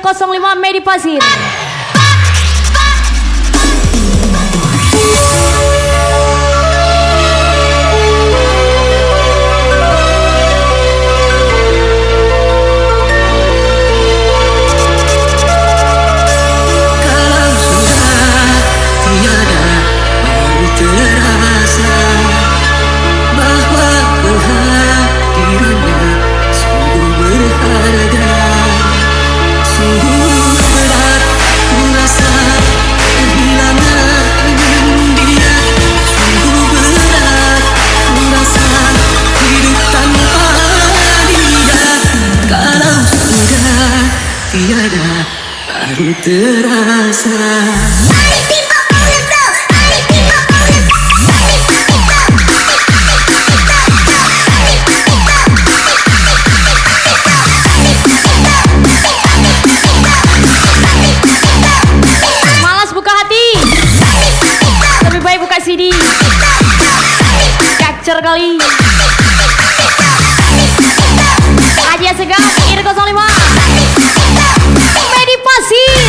05 Medi Pasir. Baru terasa. Malas buka hati, lebih baik buka CD. Capture kali. Aja segar IR 05 Medi Pasir.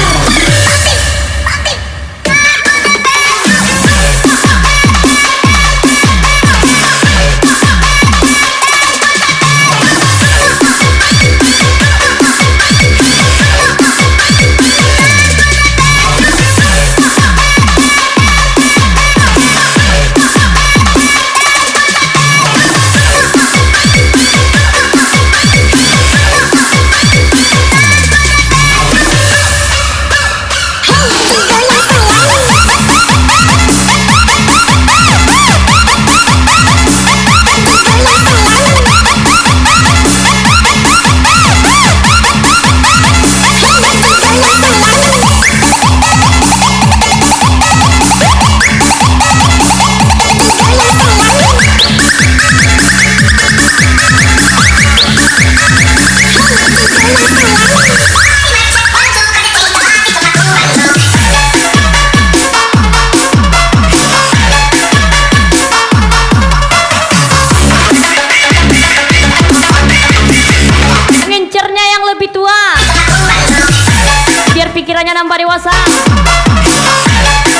Pikirannya nambah dewasa,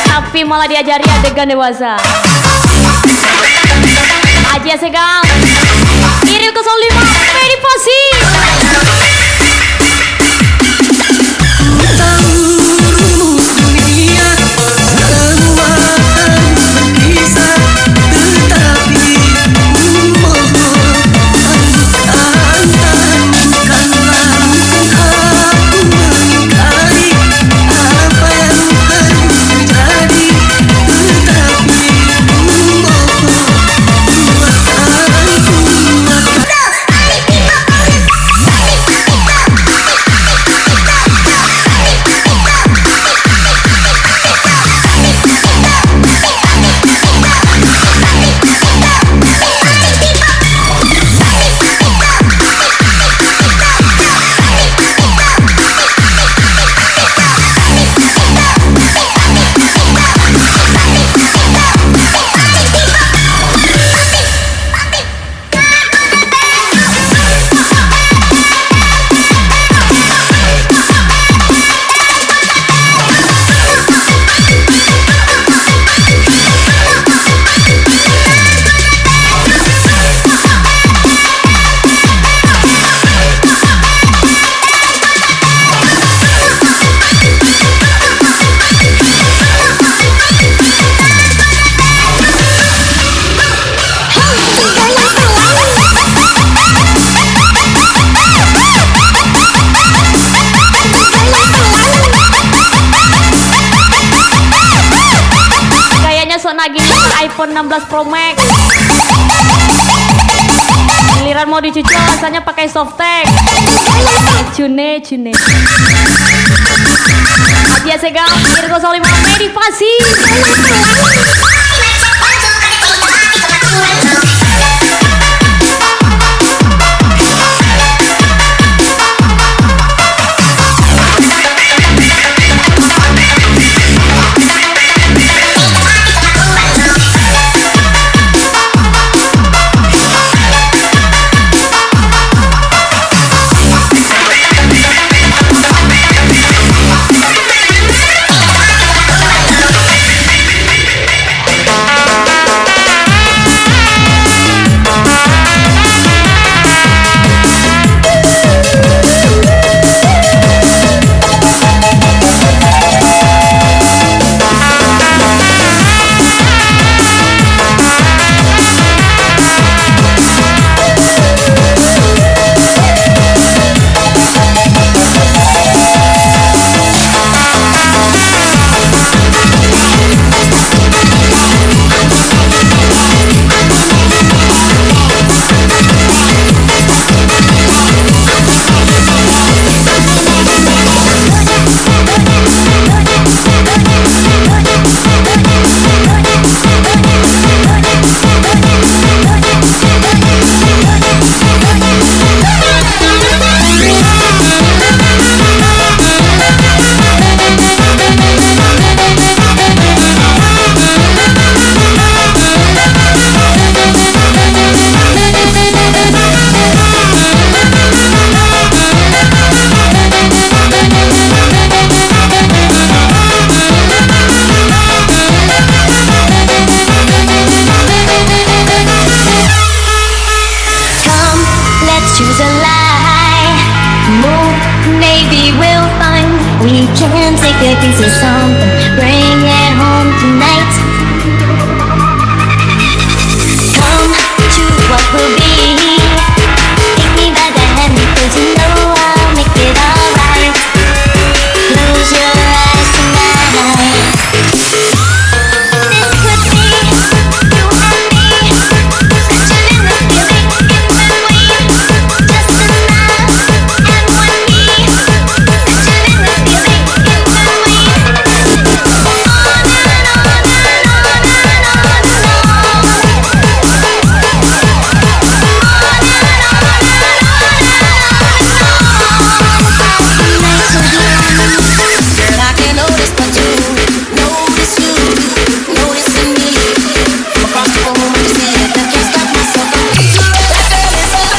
tapi malah diajari adegan dewasa. Aja segal IR 05 Medi Pasir. iPhone 16 Pro Max. Giliran mau dicucul rasanya pakai softtek. Cune. Aja segal IR 05 Medi Pasir. Move, maybe we'll find we can take a piece of something, bring it home tonight. Come, choose what will be. Take me by the hand because you know I'll make it alright. Close your eyes tonight. This could be you and me, catching in the feeling in between. Just a smile and one key, catching in the feeling in between. On and on and on and on and Girl, I can notice but you notice you noticing me. Across the room, I see it. I can't stop myself. I need you. That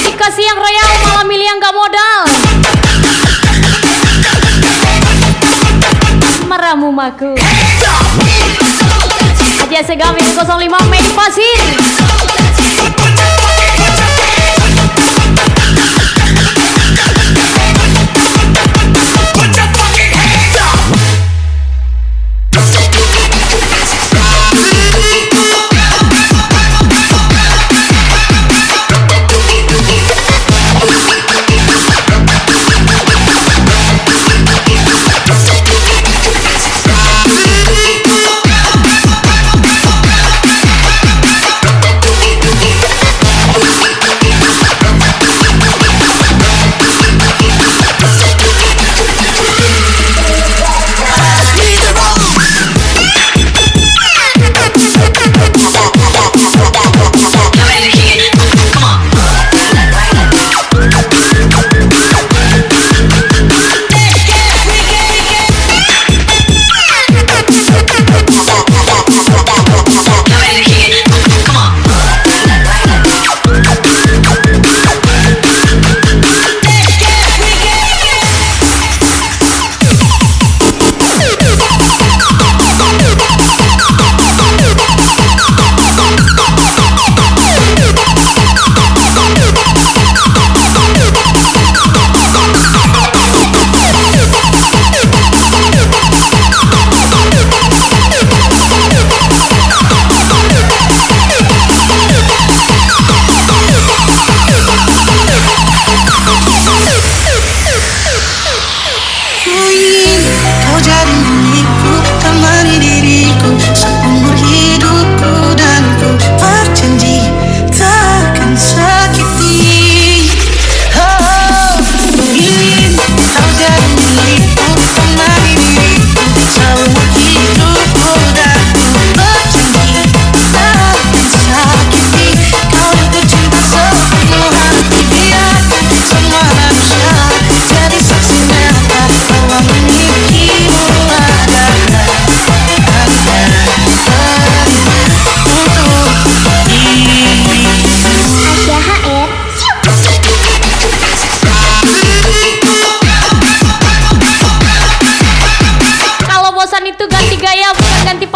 Dikasih yang royal malah milih yang gak modal. Meramu maku. Aja Segam 05 Medi Pasir.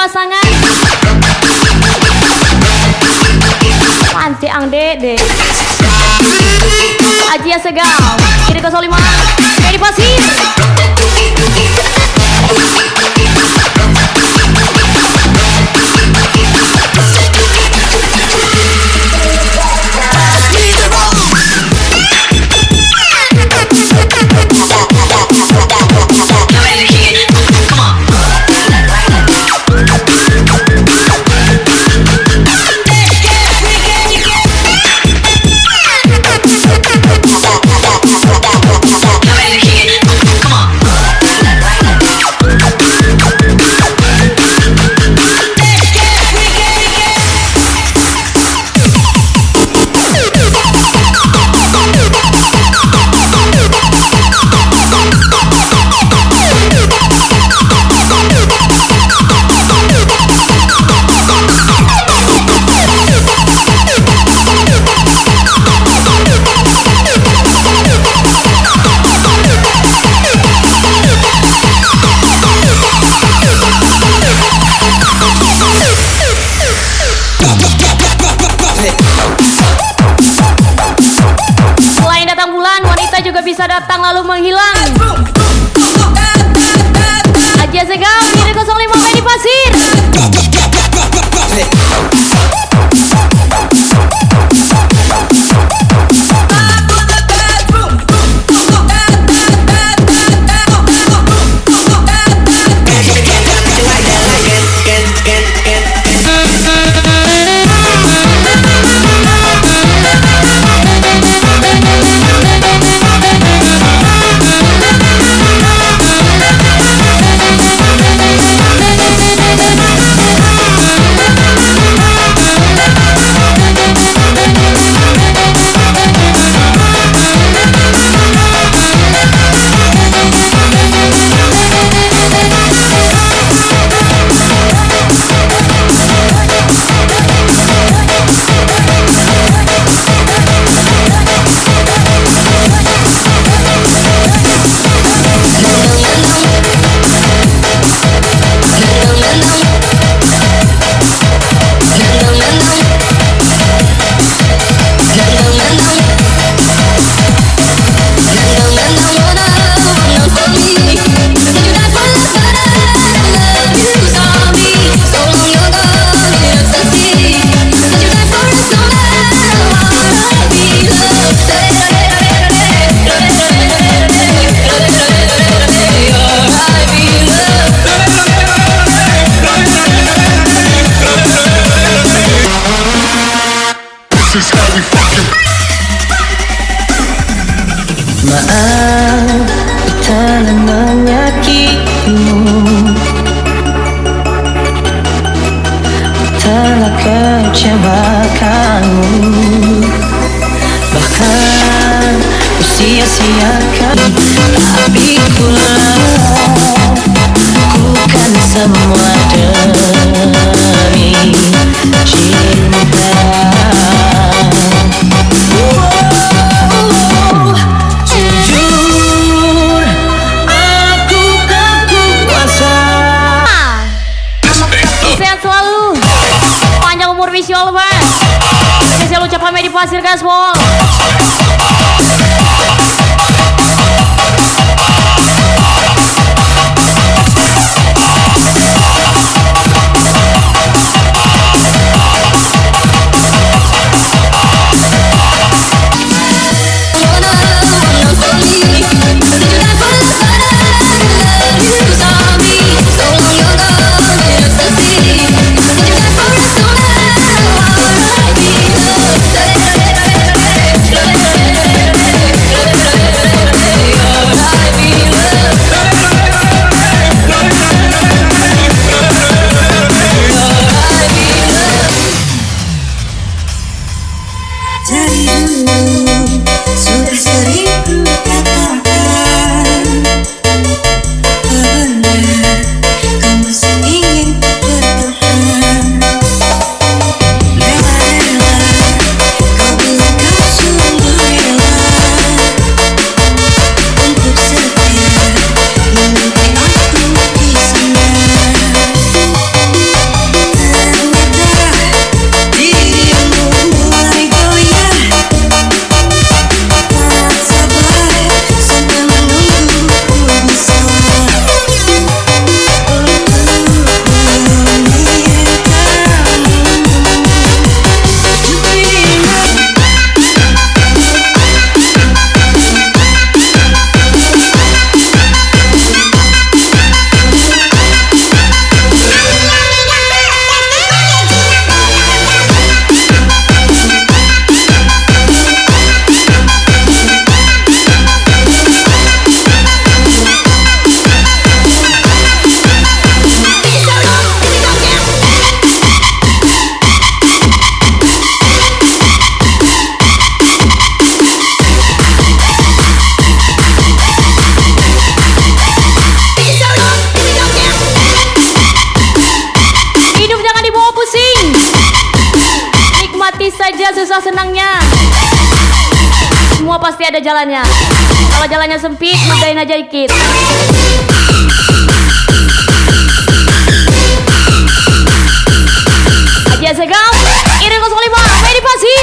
pasangan. Panci ang dede. Aji Segam, kiri 05, Medi Pasir. juga bisa datang lalu menghilang. Aja Segam, Iri 05 main di pasir. Maaf, telah menyakitimu, telah kecewakanmu, bahkan ku sia-siakan. Tapi ku lakukan semua demi cinta. Wish you all the best. Spesial ucapan Medi Pasir Gaspol. susah senangnya, semua pasti ada jalannya. Kalau jalannya sempit, mudahin aja dikit. Aja Segam, Iri 05, Medi Pasir.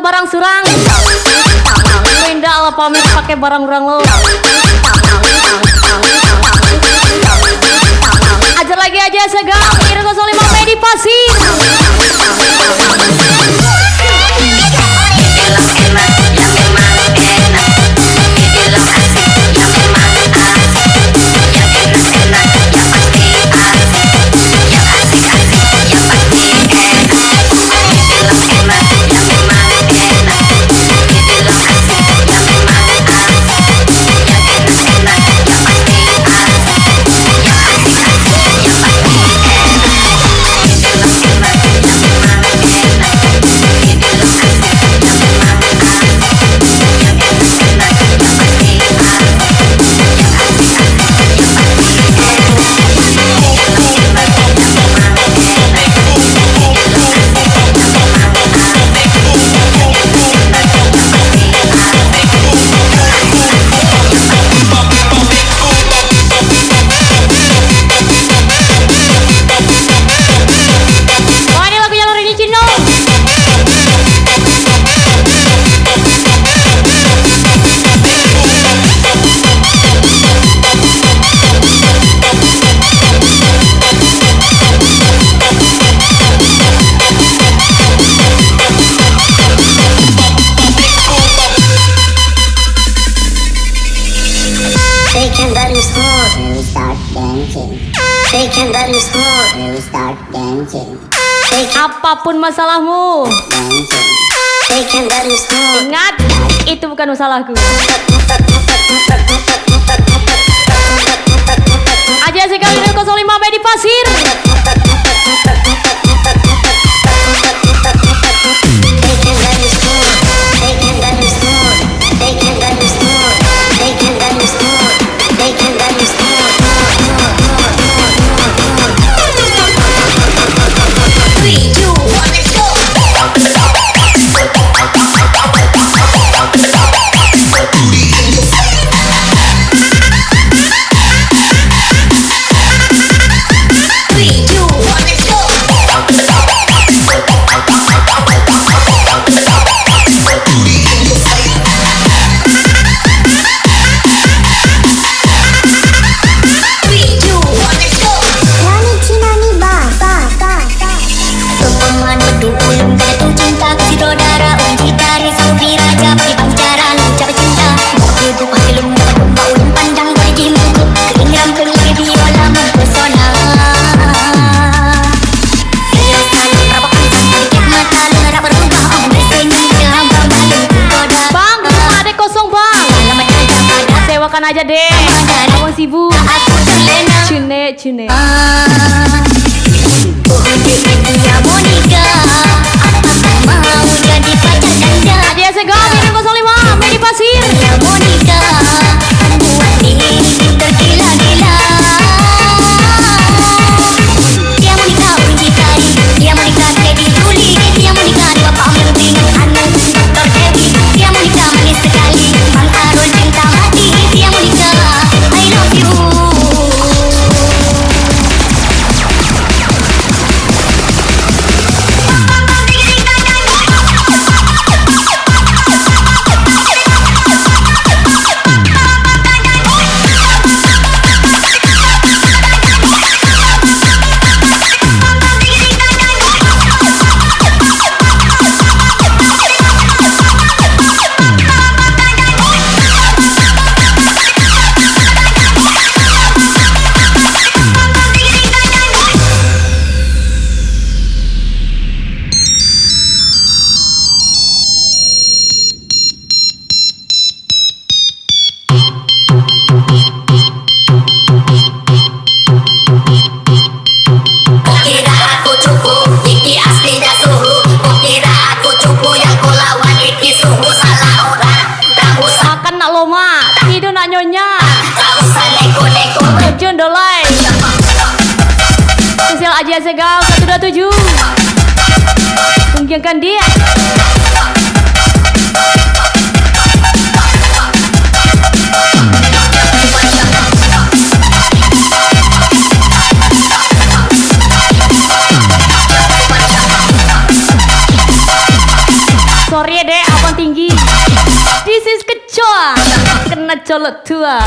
barang surang. Indah lah pamit pakai barang-barang lo. Ajar lagi aja segar. Kira 05 Medi Pasir. Take and very smooth, you start dancing. Take and very smooth, you start dancing. Take Apapun masalahmu, dancing. Take and very smooth. ingat itu bukan masalahku. Aja sekali 05 Medi Pasir. Take and very smooth. Take and very smooth. Take and very smooth. Take and very smooth. Take and very smooth. 3, 2, 1, let's go. Aja deh, abang sibuk. Cune. Aja segar 05 Medi Pasir. Aja Segal 127 Tunggangkan dia. Sorry ya dek, Coa kena colok tua.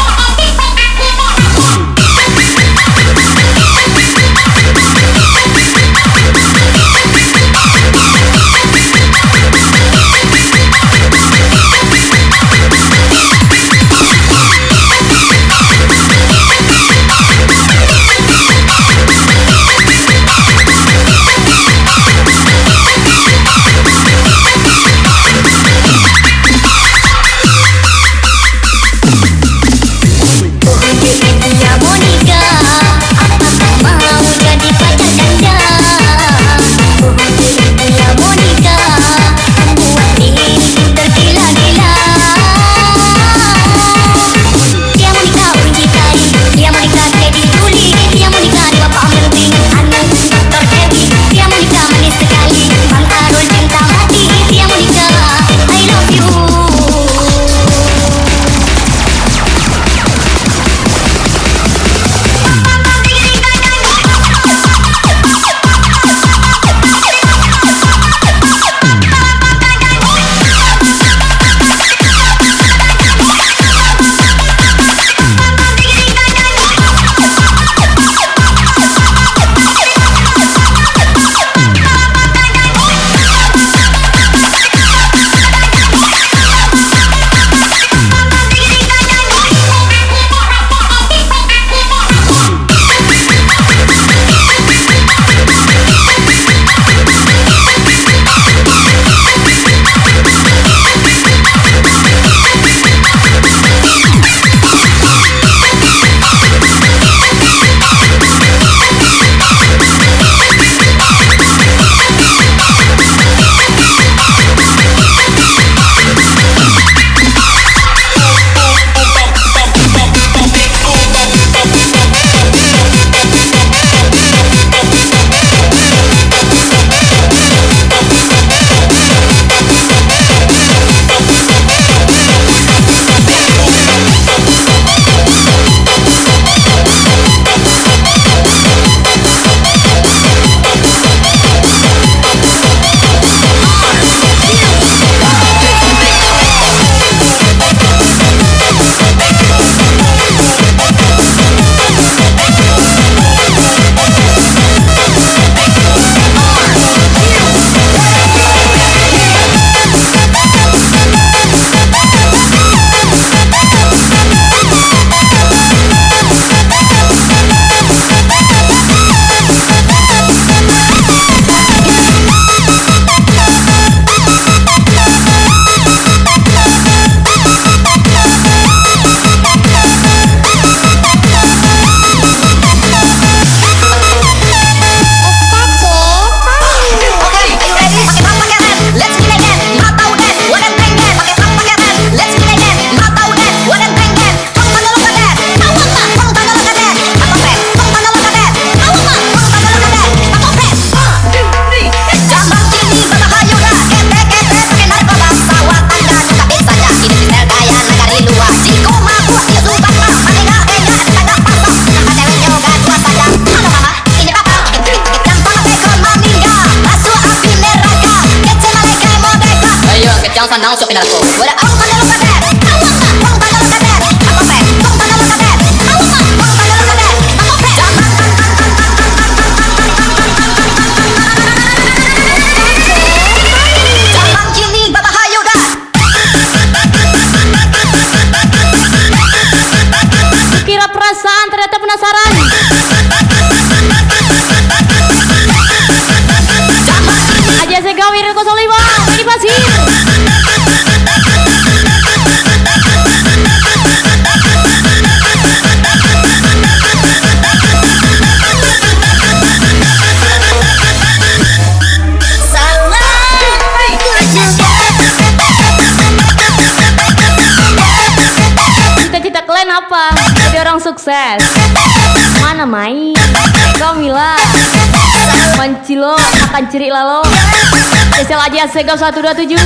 Sandang sok pindah aku. Wala ang panalo ka der. Awang ma, ang panalo ka der. Ako pe, ang panalo ka der. Awang ma, ang panalo ka der. Ako pe. Jamang kini babahayo dah. Kira perasaan ternyata penasaran. Aja saya gawir 05. Ini Pasir. Cita-cita kalian apa? Jadi orang sukses. Mana Mai? Kamila. Mancilo makan ciri lalo. Spesial aja Segam 127.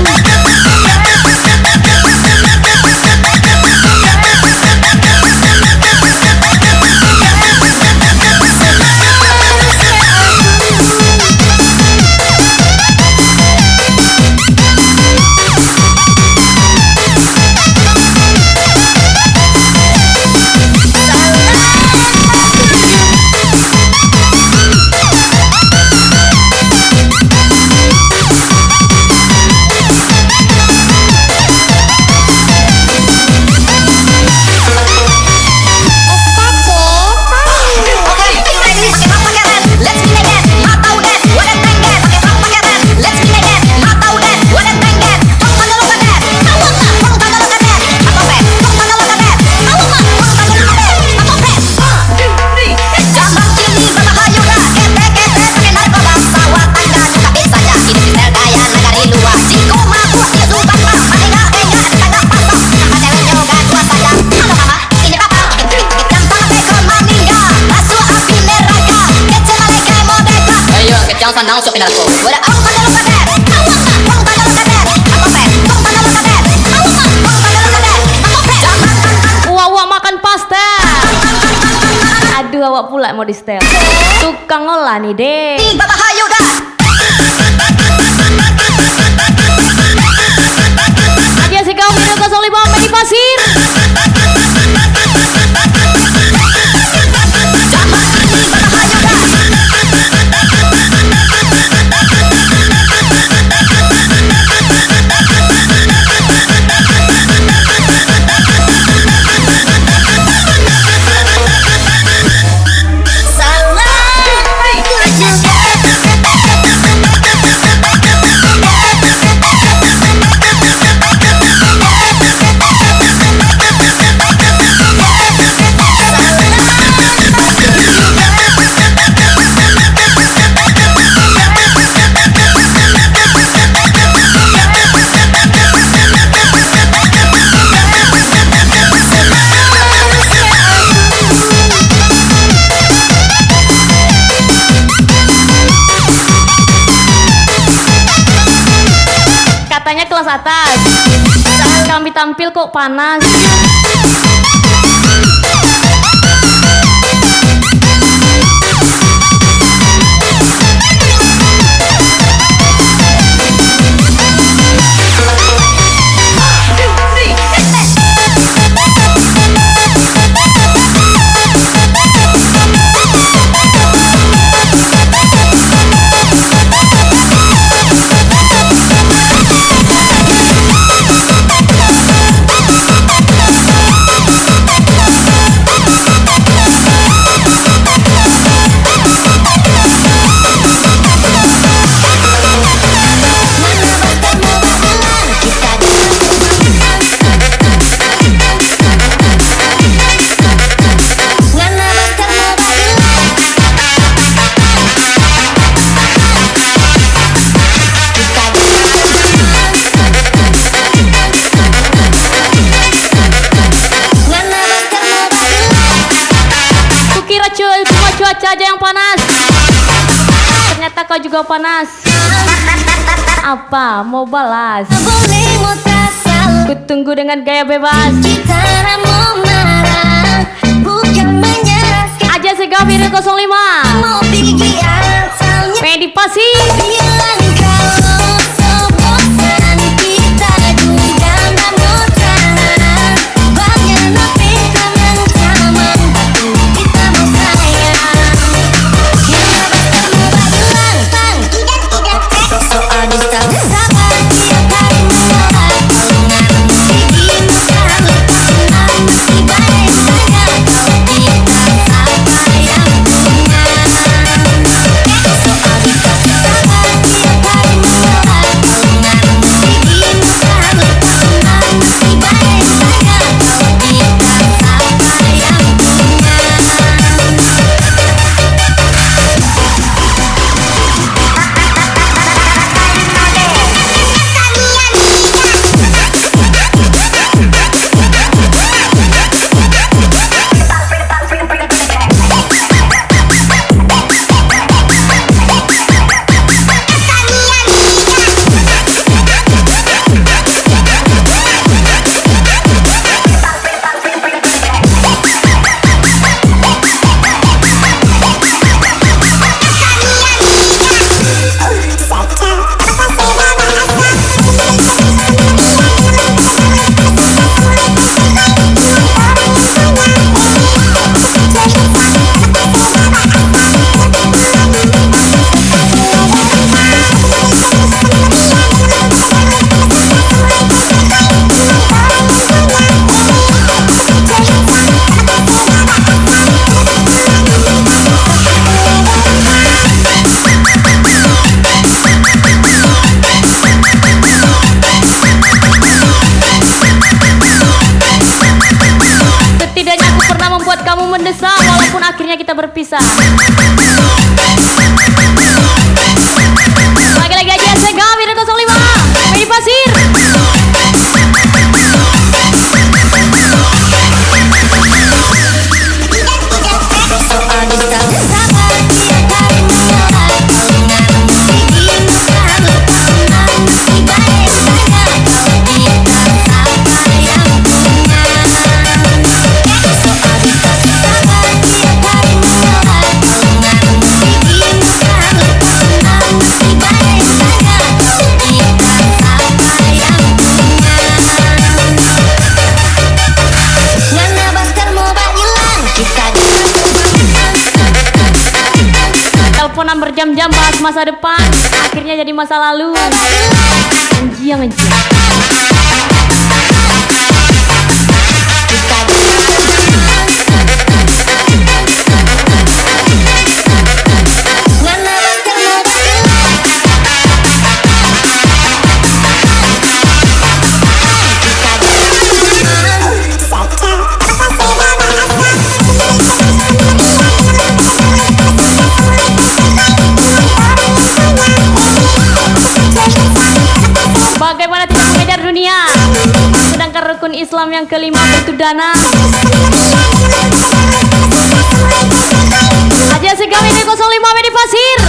dança não, seu filho da puta. Agora, vamos fazer o cadê? Vamos fazer o cadê? Vamos fazer o cadê? Awak makan pasta. Aduh, awak pula mau di setel. Tukang olah nih, Dek. Bapak hayu dah. Aja si kau minum 05 Medi Pasir. Katanya kelas atas. Kami tampil kok panas. Cuaca aja yang panas. Ternyata kau juga panas. Apa mau balas? Kutunggu dengan gaya bebas. Aja si Gavin 05 Medi Pasir. mendesak walaupun akhirnya kita berpisah. Lagi-lagi aja Sega Mirip 05 Medi Pasir. Sabar tiap hari menolak, kau teleponan berjam-jam bahas masa depan, akhirnya jadi masa lalu. Anjing. Bagaimana tidak mengejar dunia, sedangkan rukun Islam yang kelima bentuk dana. Aja Segawi di 05 Medi Pasir.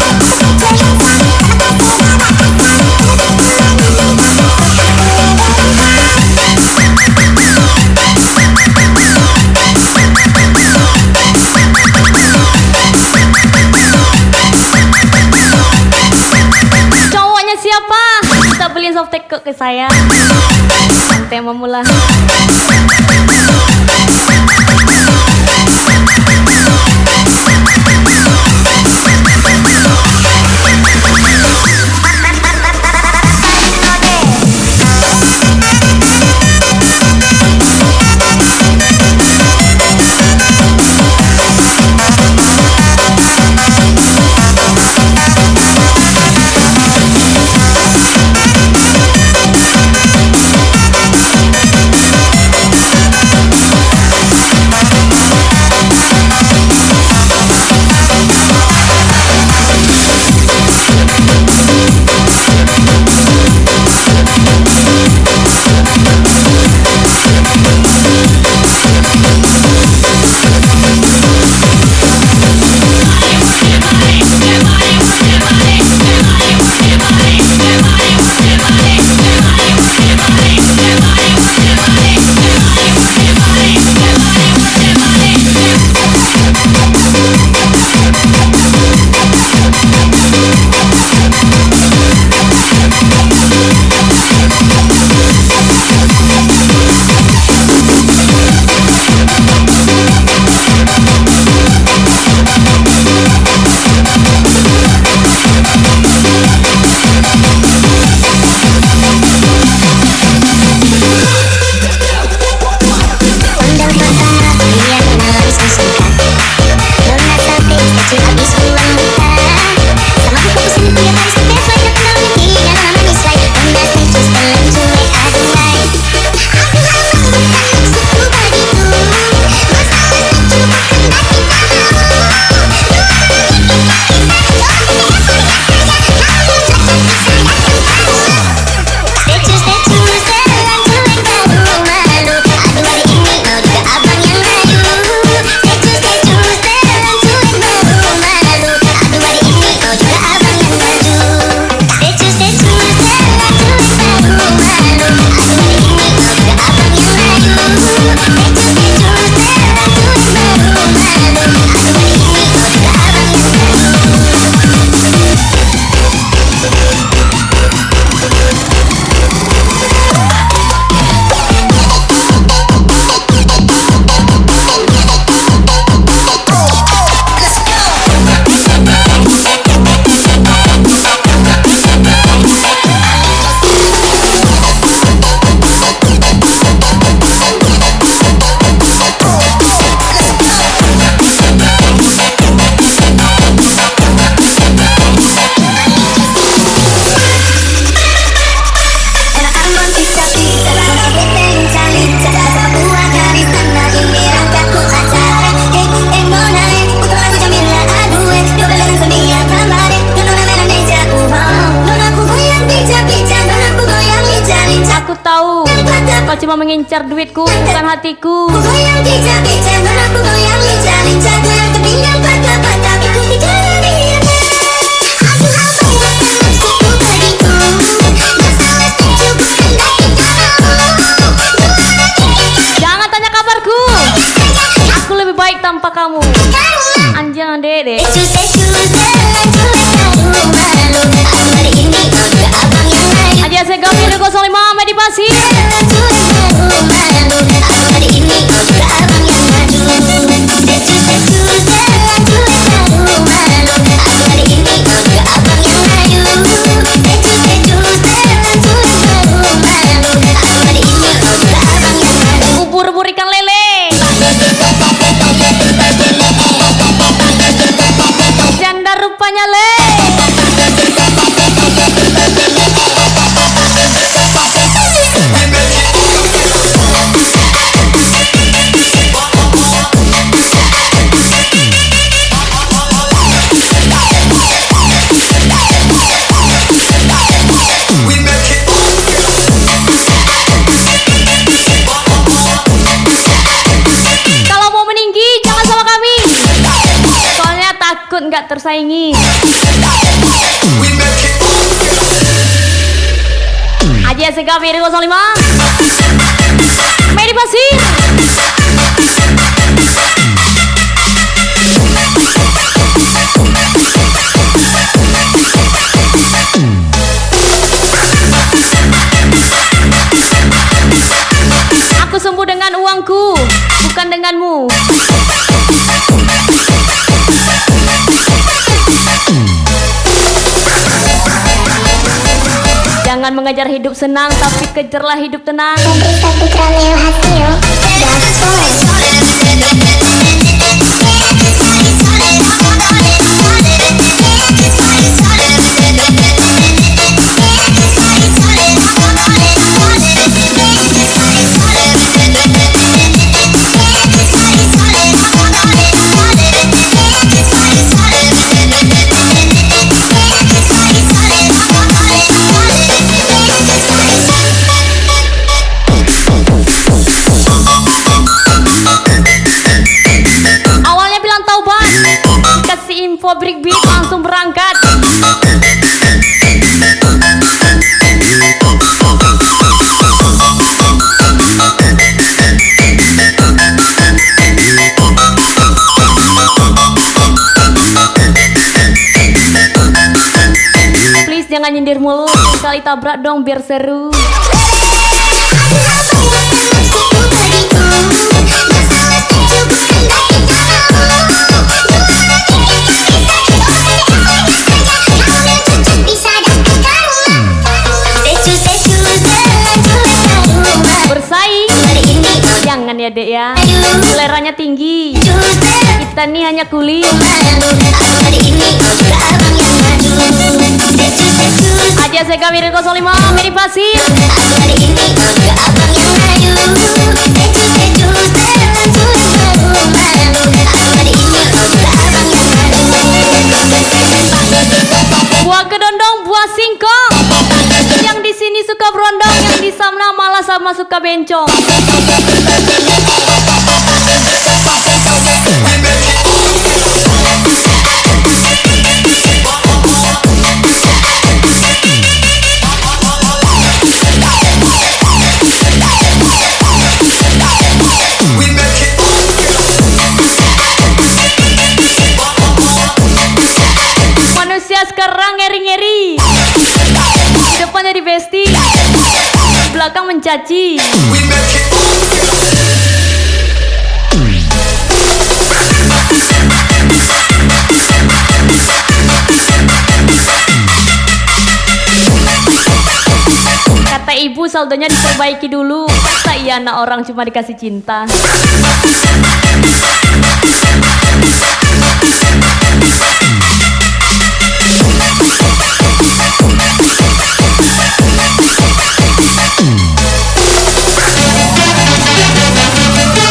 Cowoknya siapa? Kita beliin softtek ke saya. Santai memula. Kau cuma mengincar duitku, bukan hatiku. Goyang bijak-bijak, aku goyang lincah-lincah, goyang kepinggang patah-patah, ikuti jalan irama. Aku hafal aku bagiku, masalah setuju bukan lagi kamu. Jangan tanya kabarku, aku lebih baik tanpa kamu. Anjang dede. Aja Segawi di 05 Medi Pasir. Hari ini tersaingi. Aja Segavir 05 Medi Pasir. Aku sembuh dengan uangku, bukan denganmu. Jangan mengejar hidup senang, tapi kejarlah hidup tenang. Pemerintah Putra Leo Hasil Awalnya bilang taubat, kasih info break beat langsung berangkat. Please jangan nyindir mulu, kali tabrak dong biar seru. Bersaing, jangan ya dek ya, seleranya tinggi. Kita nih hanya kuli. Aja Segavir 05 Medi Pasir. Buah kedondong, buah singkong. Yang di sini suka berondong, yang di sana malah sama suka bencong. Manusia sekarang ngeri-ngeri, depannya di besti, belakang mencaci. Kata ibu saldonya diperbaiki dulu. Masa iya anak orang cuma dikasih cinta.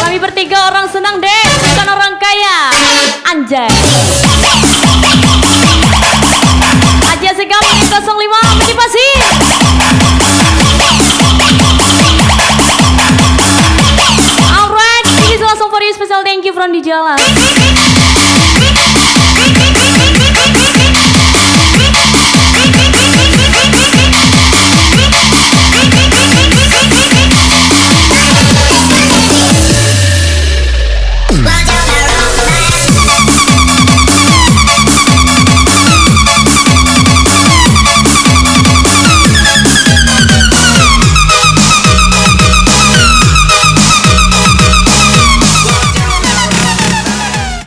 Kami bertiga orang senang deh, bukan orang kaya. Anjay. Aja Segavir 05 Medi Pasir. Alright, this is awesome for you, special thank you from di jalan.